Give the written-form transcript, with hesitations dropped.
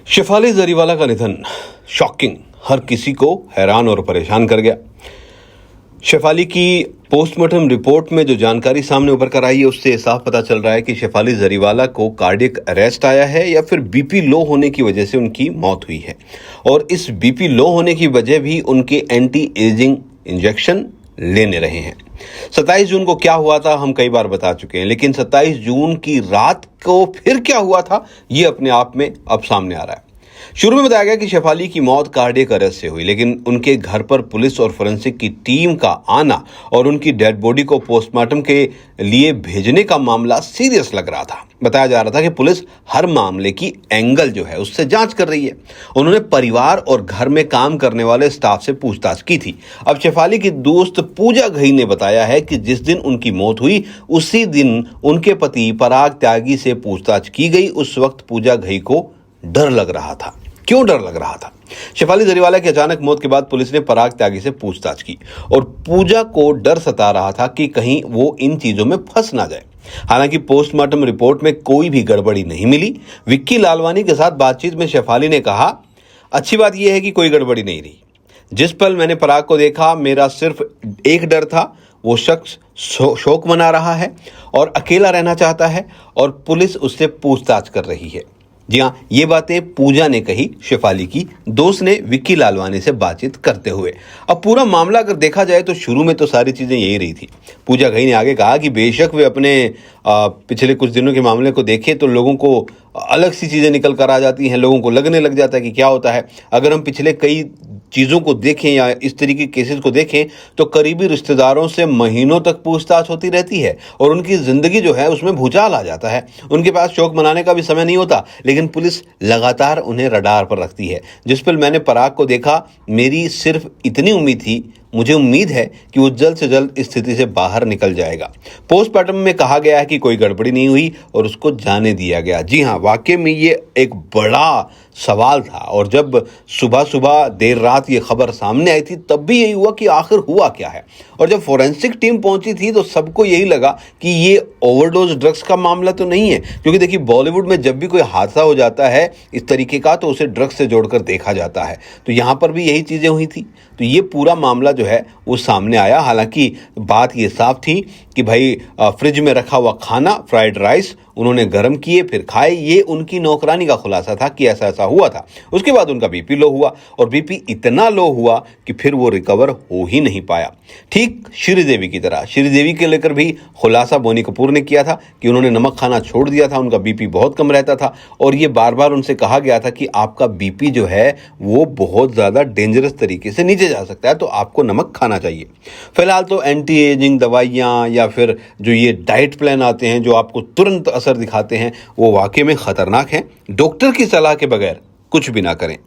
शेफाली जरीवाला का निधन शॉकिंग, हर किसी को हैरान और परेशान कर गया। शेफाली की पोस्टमार्टम रिपोर्ट में जो जानकारी सामने उभर कर आई है उससे साफ पता चल रहा है कि शेफाली जरीवाला को कार्डियक अरेस्ट आया है या फिर बीपी लो होने की वजह से उनकी मौत हुई है। और इस बीपी लो होने की वजह भी उनके एंटी एजिंग इंजेक्शन लेने रहे हैं। 27 जून को क्या हुआ था हम कई बार बता चुके हैं, लेकिन 27 जून की रात को फिर क्या हुआ था ये अपने आप में अब सामने आ रहा है। शुरू में बताया गया कि शेफाली की मौत कार्डियक अरेस्ट से हुई, लेकिन उनके घर पर पुलिस और फोरेंसिक की टीम का आना और उनकी डेड बॉडी को पोस्टमार्टम के लिए भेजने का मामला सीरियस लग रहा था। बताया जा रहा था कि पुलिस हर मामले की एंगल जो है उससे जांच कर रही है। उन्होंने परिवार और घर में काम करने वाले स्टाफ से पूछताछ की थी। अब शेफाली की दोस्त पूजा घई ने बताया है कि जिस दिन उनकी मौत हुई उसी दिन उनके पति पराग त्यागी से पूछताछ की गई। उस वक्त पूजा घई को डर लग रहा था। क्यों डर लग रहा था? शेफाली जरीवाला की अचानक मौत के बाद पुलिस ने पराग त्यागी से पूछताछ की और पूजा को डर सता रहा था कि कहीं वो इन चीजों में फंस ना जाए। हालांकि पोस्टमार्टम रिपोर्ट में कोई भी गड़बड़ी नहीं मिली। विक्की लालवानी के साथ बातचीत में शेफाली ने कहा, अच्छी बात यह है कि कोई गड़बड़ी नहीं रही। जिस पल मैंने पराग को देखा मेरा सिर्फ एक डर था, वो शख्स शोक मना रहा है और अकेला रहना चाहता है और पुलिस उससे पूछताछ कर रही है। जी हाँ, ये बातें पूजा ने कही, शेफाली की दोस्त ने विक्की लालवानी से बातचीत करते हुए। अब पूरा मामला अगर देखा जाए तो शुरू में तो सारी चीजें यही रही थी। पूजा घई ने आगे कहा कि बेशक वे अपने पिछले कुछ दिनों के मामले को देखें तो लोगों को अलग सी चीजें निकल कर आ जाती हैं, लोगों को लगने लग जाता है कि क्या होता है। अगर हम पिछले कई चीज़ों को देखें या इस तरीके के केसेस को देखें तो करीबी रिश्तेदारों से महीनों तक पूछताछ होती रहती है और उनकी ज़िंदगी जो है उसमें भूचाल आ जाता है। उनके पास शोक मनाने का भी समय नहीं होता, लेकिन पुलिस लगातार उन्हें रडार पर रखती है। जिस पल मैंने पराग को देखा मेरी सिर्फ इतनी उम्मीद थी, मुझे उम्मीद है कि वो जल्द से जल्द इस स्थिति से बाहर निकल जाएगा। पोस्टमार्टम में कहा गया है कि कोई गड़बड़ी नहीं हुई और उसको जाने दिया गया। जी हाँ, वाकई में ये एक बड़ा सवाल था और जब सुबह सुबह देर रात ये खबर सामने आई थी तब भी यही हुआ कि आखिर हुआ क्या है। और जब फोरेंसिक टीम पहुंची थी तो सबको यही लगा कि ये ओवरडोज ड्रग्स का मामला तो नहीं है, क्योंकि देखिए बॉलीवुड में जब भी कोई हादसा हो जाता है इस तरीके का तो उसे ड्रग्स से जोड़कर देखा जाता है। तो यहाँ पर भी यही चीज़ें हुई थी। तो ये पूरा मामला जो है वो सामने आया। हालांकि बात ये साफ थी कि भाई फ्रिज में रखा हुआ खाना फ्राइड राइस उन्होंने गर्म किए फिर खाए, ये उनकी नौकरानी का खुलासा था कि ऐसा ऐसा हुआ था। उसके बाद उनका बीपी लो हुआ और बीपी इतना लो हुआ कि फिर वो रिकवर हो ही नहीं पाया। ठीक श्रीदेवी की तरह, श्रीदेवी के लेकर भी खुलासा बोनी कपूर ने किया था कि उन्होंने नमक खाना छोड़ दिया था, उनका बीपी बहुत कम रहता था और ये बार बार उनसे कहा गया था कि आपका बीपी जो है वो बहुत ज़्यादा डेंजरस तरीके से नीचे जा सकता है, तो आपको नमक खाना चाहिए। फिलहाल तो एंटी एजिंग दवाइयाँ या फिर जो ये डाइट प्लान आते हैं जो आपको तुरंत असर दिखाते हैं वो वाकई में खतरनाक हैं। डॉक्टर की सलाह के बगैर कुछ भी ना करें।